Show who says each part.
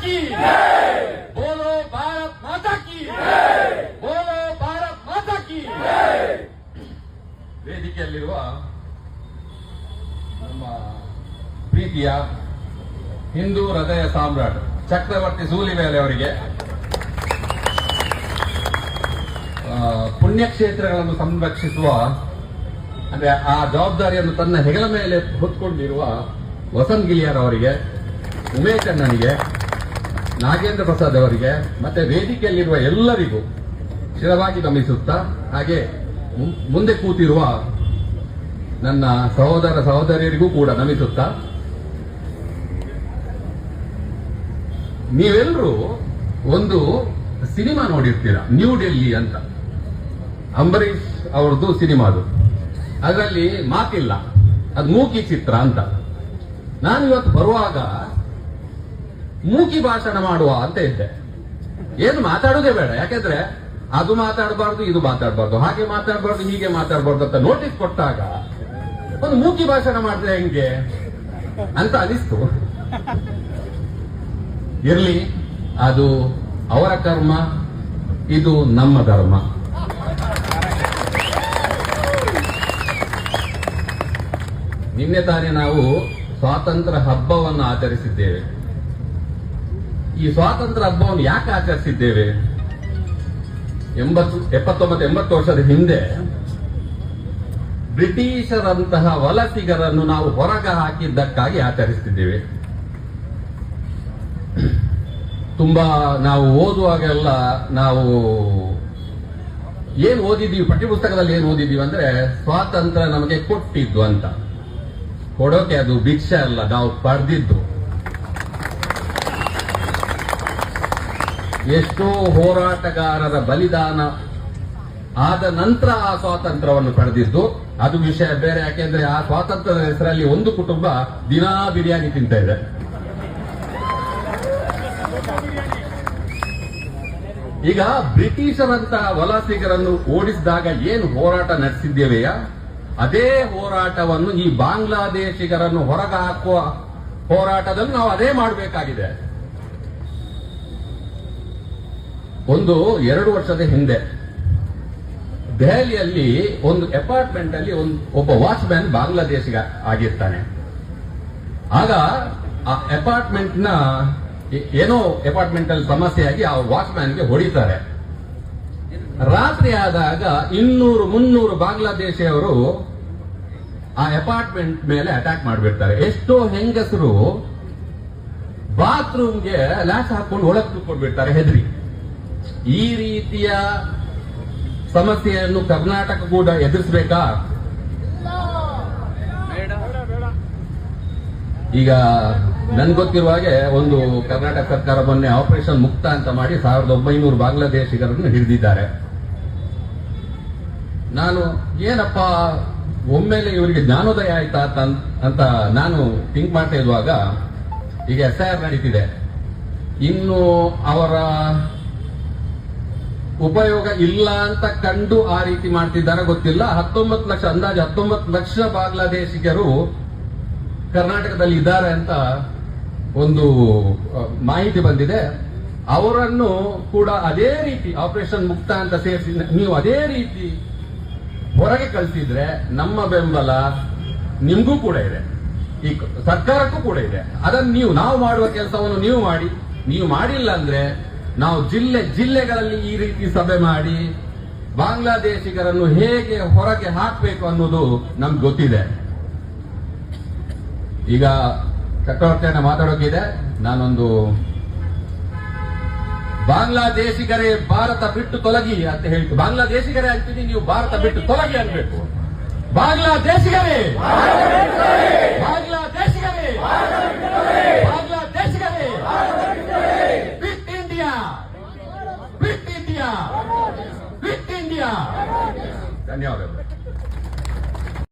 Speaker 1: की बोलो भारत माता की बोलो भारत माता की ವೇದಿಕೆಯಲ್ಲಿರುವ ನಮ್ಮ ಪ್ರೀತಿಯ ಹಿಂದೂ ಹೃದಯ ಸಾಮ್ರಾಟ್ ಚಕ್ರವರ್ತಿ ಸೂಲಿಬೇಲೆ ಅವರಿಗೆ ಪುಣ್ಯಕ್ಷೇತ್ರಗಳನ್ನು ಸಂರಕ್ಷಿಸುವ ಅಂದ್ರೆ ಆ ಜವಾಬ್ದಾರಿಯನ್ನು ತನ್ನ ಹೆಗಲ ಮೇಲೆ ಹೊತ್ತುಕೊಂಡಿರುವ ವಸಂತ್ ಗಿಲಿಯಾರ್ ಅವರಿಗೆ, ಉಮೇಶ್ ಅಣ್ಣನಿಗೆ, ನಾಗೇಂದ್ರ ಪ್ರಸಾದ್ ಅವರಿಗೆ ಮತ್ತೆ ವೇದಿಕೆಯಲ್ಲಿರುವ ಎಲ್ಲರಿಗೂ ಶಿರವಾಗಿ ನಮಿಸುತ್ತಾ, ಹಾಗೆ ಮುಂದೆ ಕೂತಿರುವ ನನ್ನ ಸಹೋದರ ಸಹೋದರಿಯರಿಗೂ ಕೂಡ ನಮಿಸುತ್ತಾ, ನೀವೆಲ್ಲರೂ ಒಂದು ಸಿನಿಮಾ ನೋಡಿರ್ತೀರ, ನ್ಯೂ ಡೆಲ್ಲಿ ಅಂತ, ಅಂಬರೀಷ್ ಅವರದ್ದು ಸಿನಿಮಾದು. ಅದರಲ್ಲಿ ಮಾತಿಲ್ಲ, ಅದು ಮೂಕಿ ಚಿತ್ರ ಅಂತ. ನಾನು ಇವತ್ತು ಬರುವಾಗ ಮೂಕಿ ಭಾಷಣ ಮಾಡುವ ಅಂತ ಇದ್ದೆ. ಏನು ಮಾತಾಡೋದೇ ಬೇಡ, ಯಾಕೆಂದ್ರೆ ಅದು ಮಾತಾಡಬಾರ್ದು, ಇದು ಮಾತಾಡಬಾರ್ದು, ಹಾಗೆ ಮಾತಾಡಬಾರ್ದು, ಹೀಗೆ ಮಾತಾಡಬಾರ್ದು ಅಂತ ನೋಟಿಸ್ ಕೊಟ್ಟಾಗ ಒಂದು ಮೂಕಿ ಭಾಷಣ ಮಾಡಿದ್ರೆ ಹೆಂಗೆ ಅಂತ ಅನಿಸ್ತು. ಇರ್ಲಿ, ಅದು ಅವರ ಕರ್ಮ, ಇದು ನಮ್ಮ ಧರ್ಮ. ನಿನ್ನೆ ತಾನೇ ನಾವು ಸ್ವಾತಂತ್ರ್ಯ ಹಬ್ಬವನ್ನು ಆಚರಿಸಿದ್ದೇವೆ. ಈ ಸ್ವಾತಂತ್ರ್ಯ ಹಬ್ಬವನ್ನು ಯಾಕೆ ಆಚರಿಸಿದ್ದೇವೆ? 79 ವರ್ಷದ ಹಿಂದೆ ಬ್ರಿಟಿಷರಂತಹ ವಲಸಿಗರನ್ನು ನಾವು ಹೊರಗೆ ಹಾಕಿದ್ದಕ್ಕಾಗಿ ಆಚರಿಸುತ್ತಿದ್ದೇವೆ. ತುಂಬಾ ನಾವು ಓದುವಾಗೆಲ್ಲ ನಾವು ಏನು ಓದಿದ್ದೀವಿ, ಪಠ್ಯಪುಸ್ತಕದಲ್ಲಿ ಏನು ಓದಿದ್ದೀವಿ ಅಂದ್ರೆ ಸ್ವಾತಂತ್ರ್ಯ ನಮಗೆ ಕೊಟ್ಟಿದ್ದು ಅಂತ. ಕೊಡೋಕೆ ಅದು ಭಿಕ್ಷೆ ಅಲ್ಲ, ನಾವು ಪಡೆದಿದ್ದು. ಎಷ್ಟೋ ಹೋರಾಟಗಾರರ ಬಲಿದಾನ ಆದ ನಂತರ ಆ ಸ್ವಾತಂತ್ರ್ಯವನ್ನು ಪಡೆದಿದ್ದು. ಅದು ವಿಷಯ ಬೇರೆ, ಯಾಕೆಂದ್ರೆ ಆ ಸ್ವಾತಂತ್ರ್ಯದ ಹೆಸರಲ್ಲಿ ಒಂದು ಕುಟುಂಬ ದಿನಾ ಬಿರಿಯಾನಿ ತಿಂತ ಇದೆ. ಈಗ ಬ್ರಿಟಿಷರಂತಹ ವಲಸಿಗರನ್ನು ಓಡಿಸಿದಾಗ ಏನು ಹೋರಾಟ ನಡೆಸಿದ್ದೇವೆಯಾ, ಅದೇ ಹೋರಾಟವನ್ನು ಈ ಬಾಂಗ್ಲಾದೇಶಿಗರನ್ನು ಹೊರಗೆ ಹಾಕುವ ಹೋರಾಟದಲ್ಲಿ ನಾವು ಅದೇ ಮಾಡಬೇಕಾಗಿದೆ. 2 ವರ್ಷದ ಹಿಂದೆ ದೆಹಲಿಯಲ್ಲಿ ಒಂದು ಅಪಾರ್ಟ್ಮೆಂಟ್ ಅಲ್ಲಿ ಒಬ್ಬ ವಾಚ್ಮ್ಯಾನ್ ಬಾಂಗ್ಲಾದೇಶಿಗ ಆಗಿರ್ತಾನೆ. ಆಗ ಆ ಅಪಾರ್ಟ್ಮೆಂಟ್ ನ ಏನೋ ಅಪಾರ್ಟ್ಮೆಂಟ್ ಅಲ್ಲಿ ಸಮಸ್ಯೆಯಾಗಿ ಆ ವಾಚ್ಮ್ಯಾನ್ಗೆ ಹೊಡಿತಾರೆ. ರಾತ್ರಿ ಆದಾಗ 200-300 ಬಾಂಗ್ಲಾದೇಶಿಯವರು ಆ ಅಪಾರ್ಟ್ಮೆಂಟ್ ಮೇಲೆ ಅಟ್ಯಾಕ್ ಮಾಡಿಬಿಡ್ತಾರೆ. ಎಷ್ಟೋ ಹೆಂಗಸರು ಬಾತ್ರೂಮ್ಗೆ ಲ್ಯಾಚ್ ಹಾಕೊಂಡು ಒಳಗೆ ಕೂತ್ಕೊಂಡ್ಬಿಡ್ತಾರೆ ಹೆದರಿ. ಈ ರೀತಿಯ ಸಮಸ್ಯೆಯನ್ನು ಕರ್ನಾಟಕ ಕೂಡ ಎದುರಿಸಬೇಕಾ? ಈಗ ನನ್ಗೆ ಗೊತ್ತಿರುವ ಹಾಗೆ ಒಂದು ಕರ್ನಾಟಕ ಸರ್ಕಾರ ಮೊನ್ನೆ ಆಪರೇಷನ್ ಮುಕ್ತ ಅಂತ ಮಾಡಿ 1900 ಬಾಂಗ್ಲಾದೇಶಿಗರನ್ನು ಹಿಡಿದಿದ್ದಾರೆ. ನಾನು ಏನಪ್ಪ ಒಮ್ಮೆಲೆ ಇವರಿಗೆ ಜ್ಞಾನೋದಯ ಆಯ್ತಾ ಅಂತ ನಾನು ಥಿಂಕ್ ಮಾಡ್ತಾ ಇರುವಾಗ ಈಗ SIR ನಡೀತಿದೆ. ಇನ್ನು ಅವರ ಉಪಯೋಗ ಇಲ್ಲ ಅಂತ ಕಂಡು ಆ ರೀತಿ ಮಾಡ್ತಿದ್ದಾರೆ ಗೊತ್ತಿಲ್ಲ. 19 ಲಕ್ಷ ಅಂದಾಜು 19 ಲಕ್ಷ ಬಾಂಗ್ಲಾದೇಶಿಗರು ಕರ್ನಾಟಕದಲ್ಲಿ ಇದ್ದಾರೆ ಅಂತ ಒಂದು ಮಾಹಿತಿ ಬಂದಿದೆ. ಅವರನ್ನು ಕೂಡ ಅದೇ ರೀತಿ ಆಪರೇಷನ್ ಮುಕ್ತ ಅಂತ ಸೇರಿಸಿ ನೀವು ಅದೇ ರೀತಿ ಹೊರಗೆ ಕಳಿಸಿದ್ರೆ ನಮ್ಮ ಬೆಂಬಲ ನಿಮ್ಗೂ ಕೂಡ ಇದೆ, ಈ ಸರ್ಕಾರಕ್ಕೂ ಕೂಡ ಇದೆ. ಅದನ್ನು ನಾವು ಮಾಡುವ ಕೆಲಸವನ್ನು ನೀವು ಮಾಡಿ. ನೀವು ಮಾಡಿಲ್ಲ ಅಂದ್ರೆ ನಾವು ಜಿಲ್ಲೆಗಳಲ್ಲಿ ಈ ರೀತಿ ಸಭೆ ಮಾಡಿ ಬಾಂಗ್ಲಾದೇಶಿಗರನ್ನು ಹೇಗೆ ಹೊರಗೆ ಹಾಕಬೇಕು ಅನ್ನೋದು ನಮ್ಗೆ ಗೊತ್ತಿದೆ. ಈಗ ಚಕ್ರವರ್ತಿಯನ್ನ ಮಾತಾಡೋಕಿದೆ. ನಾನೊಂದು ಬಾಂಗ್ಲಾದೇಶಿಗರೇ ಭಾರತ ಬಿಟ್ಟು ತೊಲಗಿ ಅಂತ ಹೇಳ್ತು. ಬಾಂಗ್ಲಾದೇಶಿಗರೇ ಅಂತೀನಿ, ನೀವು ಭಾರತ ಬಿಟ್ಟು ತೊಲಗಿ ಅನ್ಬೇಕು. ಬಾಂಗ್ಲಾದೇಶಿಗರೇ